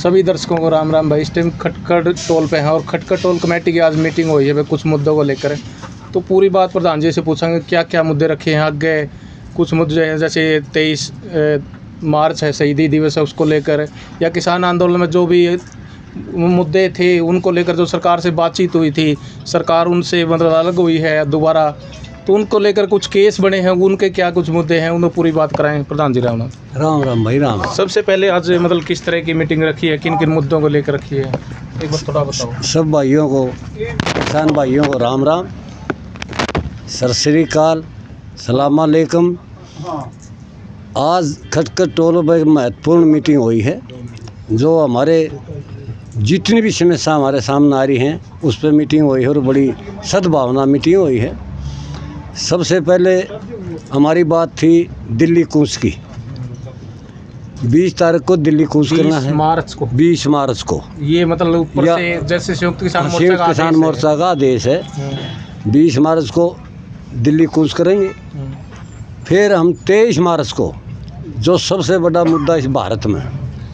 सभी दर्शकों को राम राम भाई। इस टाइम खटखड़ टोल पे हैं और खटखड़ टोल कमेटी की आज मीटिंग हुई है भाई कुछ मुद्दों को लेकर। तो पूरी बात प्रधान जी से पूछेंगे क्या क्या मुद्दे रखे हैं आगे। कुछ मुद्दे हैं जैसे 23 मार्च है शहीदी दिवस है उसको लेकर, या किसान आंदोलन में जो भी मुद्दे थे उनको लेकर जो सरकार से बातचीत हुई थी, सरकार उनसे मतलब अलग हुई है दोबारा, तो उनको लेकर कुछ केस बने हैं, उनके क्या कुछ मुद्दे हैं, उनको पूरी बात कराएं प्रधान जी। राम राम राम भाई राम। सबसे पहले आज मतलब किस तरह की मीटिंग रखी है, किन किन मुद्दों को लेकर रखी है, एक बार थोड़ा बताओ। सब भाइयों को, किसान भाइयों को राम राम, सत श्री अकाल, सलाम अलैकुम। आज खटखड़ टोल पर एक महत्वपूर्ण मीटिंग हुई है जो हमारे जितनी भी समस्या हमारे सामने आ रही हैं उस पर मीटिंग हुई है और बड़ी सद्भावना मीटिंग हुई है। सबसे पहले हमारी बात थी दिल्ली कूच की। 20 तारीख को दिल्ली कूच करना है, 20 मार्च को। ये मतलब ऊपर से जैसे संयुक्त किसान मोर्चा का आदेश है। 20 मार्च को दिल्ली कूच करेंगे। फिर हम 23 मार्च को, जो सबसे बड़ा मुद्दा इस भारत में,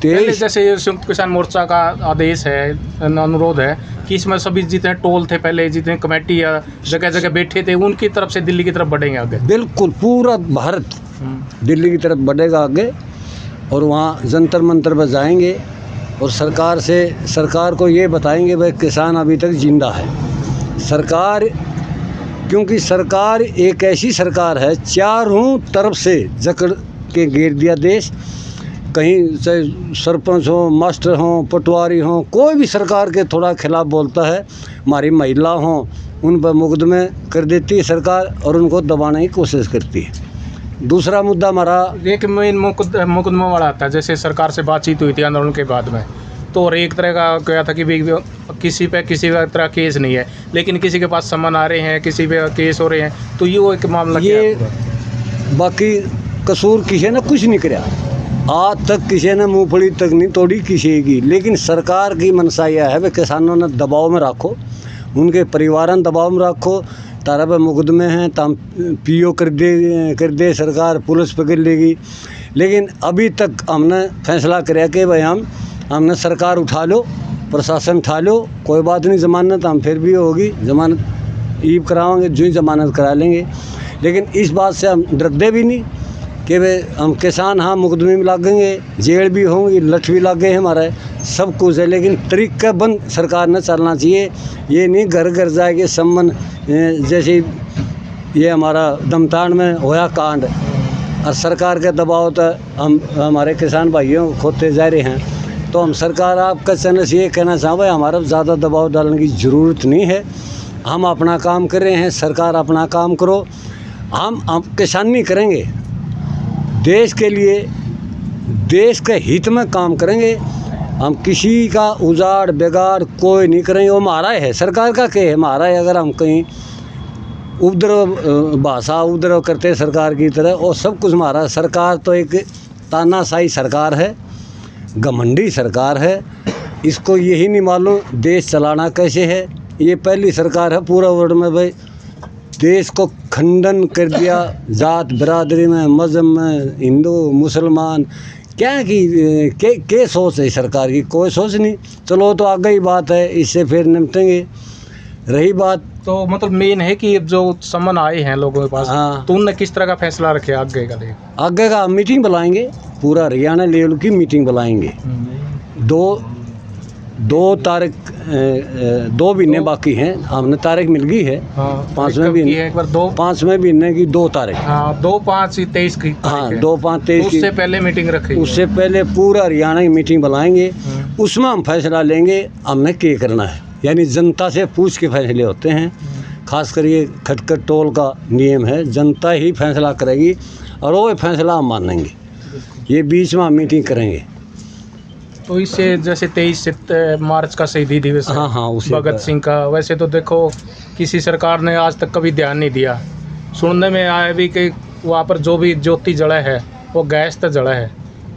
23 जैसे संयुक्त किसान मोर्चा का आदेश है, अनुरोध है कि इसमें सभी जितने टोल थे पहले, जितने कमेटी या जगह जगह बैठे थे, उनकी तरफ से दिल्ली की तरफ बढ़ेंगे आगे। बिल्कुल पूरा भारत दिल्ली की तरफ बढ़ेगा आगे और वहाँ जंतर मंतर पर जाएंगे और सरकार को ये बताएंगे भाई किसान अभी तक जिंदा है। सरकार, क्योंकि सरकार एक ऐसी सरकार है चारों तरफ से जकड़ के घेर दिया देश। कहीं चाहे सरपंच हो, मास्टर हो, पटवारी हो, कोई भी सरकार के थोड़ा खिलाफ बोलता है, हमारी महिला हो, उन पर मुकदमे कर देती है सरकार और उनको दबाने की कोशिश करती है। दूसरा मुद्दा हमारा एक मेन मुकदमा वाला आता है। जैसे सरकार से बातचीत हुई थी आंदोलन के बाद में, तो और एक तरह का क्या था कि किसी तरह केस नहीं है, लेकिन किसी के पास सम्मन आ रहे हैं, किसी पे केस हो रहे हैं, तो ये एक मामला ये बाकी कसूर किसी ने कुछ नहीं कराया आज तक, किसी ने मूंगफली तक नहीं तोड़ी किसी की। लेकिन सरकार की मनसा यह है कि किसानों ने दबाव में रखो, उनके परिवार ने दबाव में रखो। तारा पे मुकदमे हैं तो हम पीओ कर दे सरकार, पुलिस पकड़ लेगी। लेकिन अभी तक हमने फैसला कराया कि भाई हमने सरकार उठा लो, प्रशासन उठा लो, कोई बात नहीं, ज़मानत हम फिर भी होगी, ज़मानत ईब कराएंगे, जो ही ज़मानत करा लेंगे। लेकिन इस बात से हम डरते भी नहीं कि भाई हम किसान, हाँ मुकदमे में लागेंगे, जेल भी होंगी, लठ भी लागे हैं, हमारा सब कुछ है। लेकिन तरीका बंद सरकार ने चलना चाहिए। ये नहीं घर घर जाएगी सम्मन, जैसे ये हमारा दमतान में होया कांड और सरकार के दबाव तो हम हमारे किसान भाइयों खोते जा रहे हैं। तो हम सरकार आपका चैनल से ये कहना चाहूँ, हमारा ज़्यादा दबाव डालने की ज़रूरत नहीं है। हम अपना काम कर रहे हैं, सरकार अपना काम करो। हम किसानी करेंगे, देश के लिए, देश के हित में काम करेंगे। हम किसी का उजाड़ बेगाड़ कोई नहीं करेंगे। वो हमारा है, सरकार का क्या है, हमारा है। अगर हम कहीं उपद्रव भाषा उपद्रव करते सरकार की तरह, और सब कुछ हमारा। सरकार तो एक तानाशाही सरकार है, घमंडी सरकार है। इसको यही नहीं मालूम देश चलाना कैसे है। ये पहली सरकार है पूरा वर्ल्ड में भाई देश को खंडन कर दिया, जात बिरादरी में, मज़हब में, हिंदू मुसलमान क्या की सोच है सरकार की, कोई सोच नहीं। चलो तो आगे ही बात है, इससे फिर निपटेंगे। रही बात तो मतलब मेन है कि जो सम्मन आए हैं लोगों के पास, हाँ, तो उनने किस तरह का फैसला रखा आगे का मीटिंग बुलाएंगे, पूरा हरियाणा लेवल की मीटिंग बुलाएंगे। 2 तारीख 2 महीने बाकी हैं, हमने तारीख मिल गई है। 5वें महीने की 2 तारीख, 2/5/23 की। हाँ 2/5/23 की। उससे पहले मीटिंग रखी, उससे पहले पूरा हरियाणा की मीटिंग बुलाएंगे। उसमें हम फैसला लेंगे हमने क्या करना है। यानी जनता से पूछ के फैसले होते हैं। खास कर ये खटखड़ टोल का नियम है, जनता ही फैसला करेगी और वो फैसला हम मानेंगे। ये बीच में हम मीटिंग करेंगे। तो इससे जैसे 23 मार्च का शहीदी दिवस है, हाँ भगत सिंह का, वैसे तो देखो किसी सरकार ने आज तक कभी ध्यान नहीं दिया। सुनने में आया भी कि वहाँ पर जो भी ज्योति जला है वो गैस तक जला है।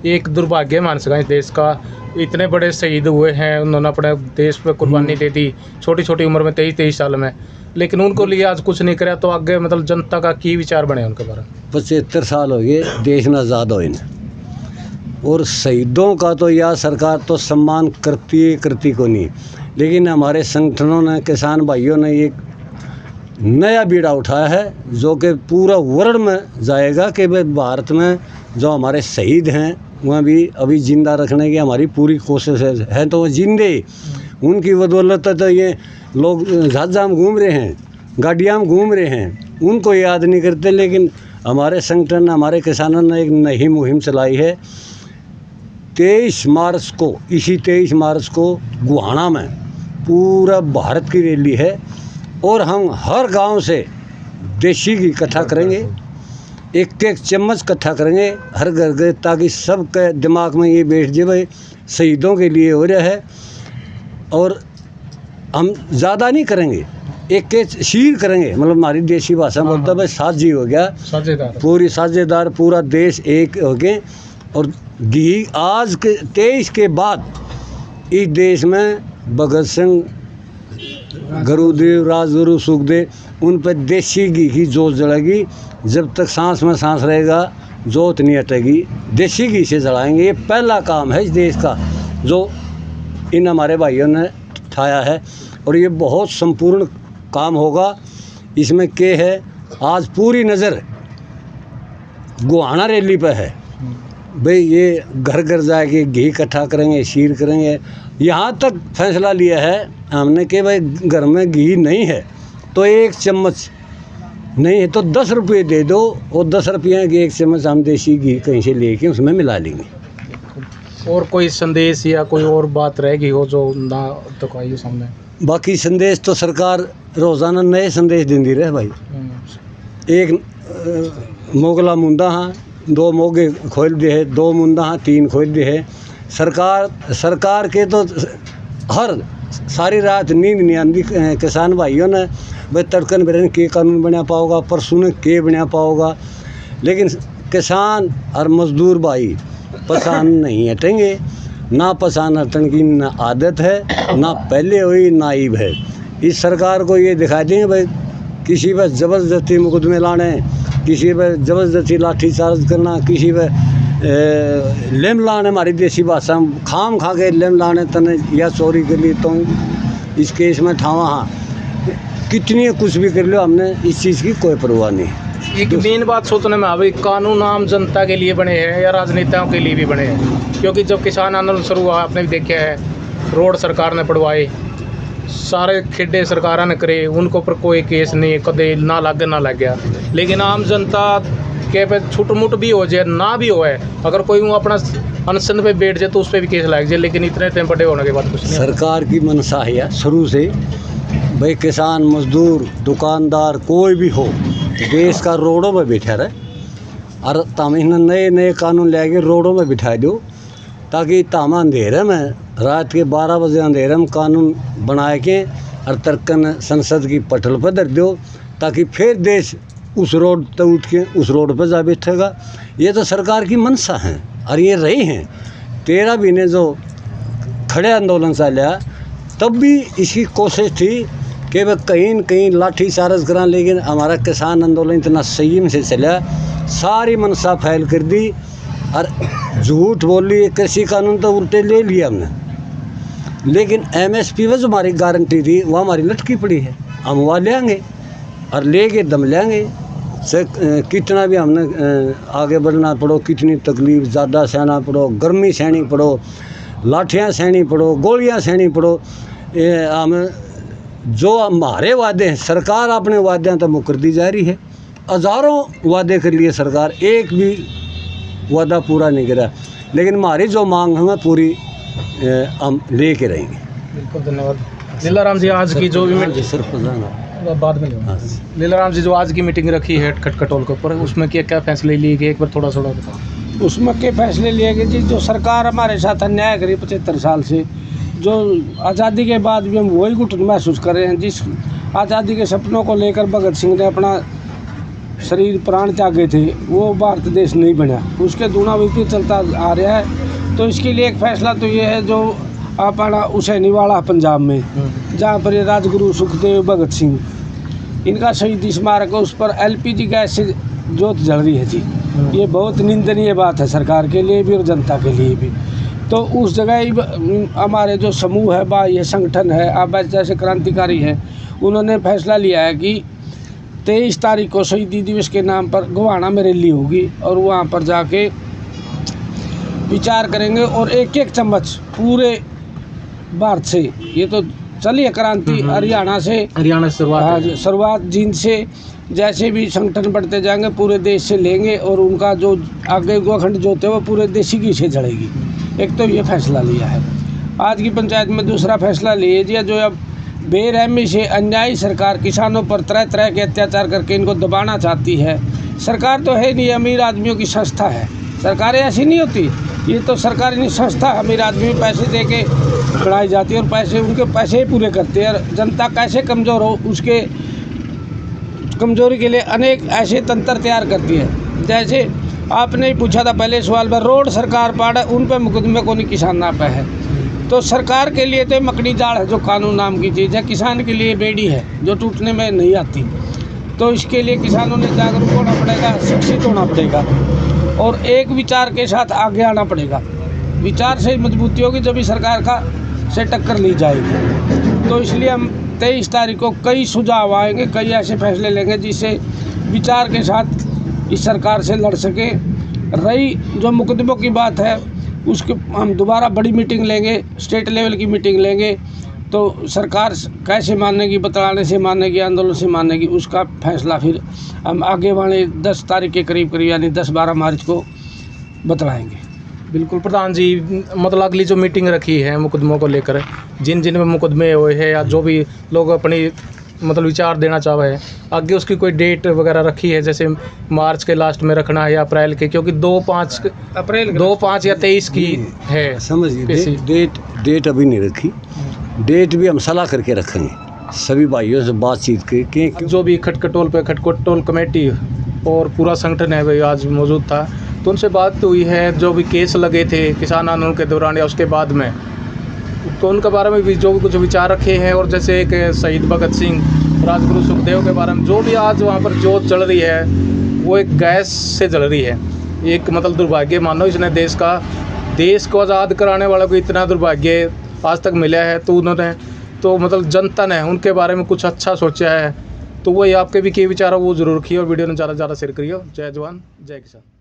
एक दुर्भाग्य मान सका इस देश का। इतने बड़े शहीद हुए हैं, उन्होंने अपने देश पे कुर्बानी दे दी छोटी छोटी उम्र में, 23 साल में, लेकिन उनको लिए आज कुछ नहीं कराया। तो आगे मतलब जनता का की विचार बने उनके बारे में। 75 साल हो गए देश में आज़ाद हुए। और शहीदों का तो यह सरकार तो सम्मान करती को नहीं, लेकिन हमारे संगठनों ने, किसान भाइयों ने एक नया बीड़ा उठाया है जो कि पूरा वर्ल्ड में जाएगा कि भाई भारत में जो हमारे शहीद हैं वह भी अभी ज़िंदा रखने की हमारी पूरी कोशिश है। तो वो जिंदे, उनकी बदौलत तो ये लोग जहाज़ में घूम रहे हैं, गाड़ियाँ में घूम रहे हैं, उनको याद नहीं करते। लेकिन हमारे संगठन, हमारे किसानों ने एक नई मुहिम चलाई है। 23 मार्च को, इसी 23 मार्च को गुहाना में पूरा भारत की रैली है और हम हर गांव से देसी घी इकट्ठा करेंगे, एक एक चम्मच इकट्ठा करेंगे हर घर घर, ताकि सबके दिमाग में ये बैठ जाए भाई शहीदों के लिए हो रहा है। और हम ज़्यादा नहीं करेंगे, एक एक शीर करेंगे, मतलब हमारी देसी भाषा में बोलता है भाई साझी हो गया, साझेदार, पूरी साझेदार, पूरा देश एक हो गए। और घी आज के 23 के बाद इस देश में भगत सिंह, गुरुदेव, राजगुरु, सुखदेव, उन पर देसी घी की जोत जलेगी। जब तक सांस में सांस रहेगा जोत नहीं हटेगी, देसी घी से जलाएंगे। ये पहला काम है इस देश का जो इन हमारे भाइयों ने उठाया है और ये बहुत संपूर्ण काम होगा। इसमें क्या है, आज पूरी नज़र गुहाना रैली पे है भाई, ये घर घर जाके घी इकट्ठा करेंगे, शीर करेंगे। यहाँ तक फैसला लिया है हमने कि भाई घर में घी नहीं है तो 1 चम्मच, नहीं है तो 10 रुपये दे दो, और 10 रुपये की 1 चम्मच हम देसी घी कहीं से लेके उसमें मिला लेंगे। और कोई संदेश या कोई और बात रहेगी हो जो ना तो आइए सामने? बाकी संदेश तो सरकार रोज़ाना नए संदेश देती रहे भाई। एक मोगला मुंदा हाँ, 2 मोगे खोल दिए है, 2 मुंदा हाँ, 3 खोल दिए है। सरकार के तो हर सारी रात नींद नहीं आती किसान भाइयों ने भाई तड़कन बेरन के कानून बना पाओगा, परसों ने के बना पाओगा। लेकिन किसान और मजदूर भाई पसंद नहीं हटेंगे, ना पसंद हटने की ना आदत है, ना पहले हुई ना आइब है। इस सरकार को ये दिखा देंगे भाई किसी पर ज़बरदस्ती मुकदमे लाने, किसी पर ज़बरदस्ती लाठी चार्ज करना, किसी पर लेम लाने, हमारी देसी भाषा में खाम खा के लेम लाने तने या चोरी कर ली तो इस केस में ठावा। हाँ, कितनी कुछ भी कर लो, हमने इस चीज़ की कोई परवाह नहीं। एक मेन बात सोचने में अभी कानून आम जनता के लिए बने हैं या राजनेताओं के लिए भी बने हैं? क्योंकि जब किसान आंदोलन शुरू हुआ आपने भी देखा है, रोड सरकार ने पड़वाए, सारे खेडे सरकार ने करे, उनके ऊपर कोई केस नहीं, कदे ना लगे ना लग गया। लेकिन आम जनता के पे छुट मुट भी हो जाए ना भी हो, अगर कोई वो अपना अनशन पे बैठ जाए तो उस पर भी केस लग जाए। लेकिन इतने टाइम बड़े होने के बाद कुछ नहीं। सरकार की मनसा है शुरू से भाई किसान, मजदूर, दुकानदार कोई भी हो देश का रोडों में बैठा रहे, और तामिन नए नए कानून लेके रोडों में बिठा दो, ताकि तामा अंधेरे में रात के 12 बजे अंधेरे में कानून बना के और तर्कन संसद की पटल पर धर दो, ताकि फिर देश उस रोड तक उठ के उस रोड पर जा बैठेगा। ये तो सरकार की मनसा है और ये रही हैं। 13 महीने जो खड़े आंदोलन चला तब भी इसकी कोशिश थी कि वह कहीं न कहीं लाठी चार्ज करा, लेकिन हमारा किसान आंदोलन इतना संयम से चला, सारी मनसा फैल कर दी और झूठ बोली। कृषि कानून तो उल्टे ले लिया हमने, लेकिन MSP में जो हमारी गारंटी थी वो हमारी लटकी पड़ी है। हम वहाँ लेंगे और लेके दम लेंगे से कितना भी हमने आगे बढ़ना पड़ो, कितनी तकलीफ ज़्यादा सहना पड़ो, गर्मी सहनी पड़ो, लाठियाँ सहनी पड़ो, गोलियाँ सहनी पड़ो, हम जो हमारे वादे हैं, सरकार अपने वादे तो मुकर दी जा रही है। हज़ारों वादे कर लिए सरकार, एक भी वादा पूरा नहीं करा, लेकिन हमारी जो मांग है पूरी हम ले के रहेंगे। बिल्कुल, धन्यवाद। लीलाराम जी, आज की जो भी सिर्फ बाद में लीलाराम जी जो आज की मीटिंग रखी है खटकटोल के ऊपर, उसमें क्या क्या फैसले लिए गए, एक बार थोड़ा बताओ। उसमें के फैसले लिए गए जी, जो सरकार हमारे साथ अन्याय करी 75 साल से, जो आज़ादी के बाद भी हम वही घुटन महसूस कर रहे हैं। जिस आज़ादी के सपनों को लेकर भगत सिंह ने अपना शरीर प्राण त्यागे थे, वो भारत देश नहीं बना, उसके दूना विपरीत चलता आ रहा है। तो इसके लिए एक फैसला तो ये है, जो अपना हुसैनीवाला पंजाब में, जहाँ पर ये राजगुरु सुखदेव, भगत सिंह, इनका शहीदी स्मारक है, उस पर LPG गैस से जोत जल रही है जी। ये बहुत निंदनीय बात है सरकार के लिए भी और जनता के लिए भी। तो उस जगह ही हमारे जो समूह है बा ये संगठन है अब जैसे क्रांतिकारी हैं, उन्होंने फैसला लिया है कि 23 तारीख को शहीदी दिवस के नाम पर गोहाना में रैली होगी और वहाँ पर जाके विचार करेंगे और एक एक चम्मच पूरे भारत से, ये तो चलिए क्रांति हरियाणा से शुरुआत है। शुरुआत जींद से, जैसे भी संगठन बढ़ते जाएंगे पूरे देश से लेंगे और उनका जो आगे गोखंड जोते वो पूरे देशी घी से जड़ेगी। एक तो ये फैसला लिया है। आज की पंचायत में दूसरा फैसला ले लिया जो अब बेरहमी से अन्यायी सरकार किसानों पर तरह तरह के अत्याचार करके इनको दबाना चाहती है। सरकार तो है नहीं, अमीर आदमियों की संस्था है, सरकारें ऐसी नहीं होती, ये तो सरकारी नहीं संस्था, अमीर आदमी पैसे दे के बढ़ाई जाती है और पैसे उनके पैसे ही पूरे करते हैं। और जनता कैसे कमज़ोर हो उसके कमजोरी के लिए अनेक ऐसे तंत्र तैयार करती है। जैसे आपने ही पूछा था पहले सवाल में, रोड सरकार पाड़ा उन पर मुकदमे को नहीं किसान ना पे है। तो सरकार के लिए तो मकड़ी जाल है जो कानून नाम की चीज़ है, किसान के लिए बेड़ी है जो टूटने में नहीं आती। तो इसके लिए किसानों ने जागरूक होना पड़ेगा, शिक्षित होना पड़ेगा और एक विचार के साथ आगे आना पड़ेगा। विचार से मजबूती होगी जब भी सरकार का से टक्कर ली जाएगी। तो इसलिए हम 23 तारीख को कई सुझाव आएंगे, कई ऐसे फैसले लेंगे जिससे विचार के साथ इस सरकार से लड़ सके। रही जो मुकदमों की बात है उसके हम दोबारा बड़ी मीटिंग लेंगे, स्टेट लेवल की मीटिंग लेंगे, तो सरकार कैसे मानेगी, बतलाने से मानेगी, आंदोलन से मानेगी, उसका फैसला फिर हम आगे वाले 10 तारीख के करीब यानी 10-12 मार्च को बतलाएंगे। बिल्कुल प्रधान जी, मतलब अगली जो मीटिंग रखी है मुकदमों को लेकर, जिन जिन में मुकदमे हुए हैं या जो भी लोग अपनी मतलब विचार देना चाहे हैं, आगे उसकी कोई डेट वगैरह रखी है, जैसे मार्च के लास्ट में रखना है या अप्रैल के, क्योंकि 2-5 या 23 की है। समझिए डेट अभी नहीं रखी, डेट भी हम सलाह करके रखेंगे सभी भाइयों से बातचीत करके। जो भी खटकटोल पे खटकटोल कमेटी और पूरा संगठन है भाई आज मौजूद था, तो उनसे बात हुई है। जो भी केस लगे थे किसान आंदोलन के दौरान या उसके बाद में, तो उनके बारे में भी जो भी कुछ विचार रखे हैं। और जैसे एक शहीद भगत सिंह, राजगुरु सुखदेव के बारे में जो भी आज वहाँ पर जोत जल रही है वो एक गैस से जल रही है। एक मतलब दुर्भाग्य मानो इसने देश को आज़ाद कराने वालों को इतना दुर्भाग्य आज तक मिला है। तो उन्होंने तो मतलब जनता ने उनके बारे में कुछ अच्छा सोचा है। तो वही आपके भी क्या विचार हो वो जरूर रखिए और वीडियो ने ज़्यादा से ज़्यादा शेयर करिए। जय जवान जय किसान।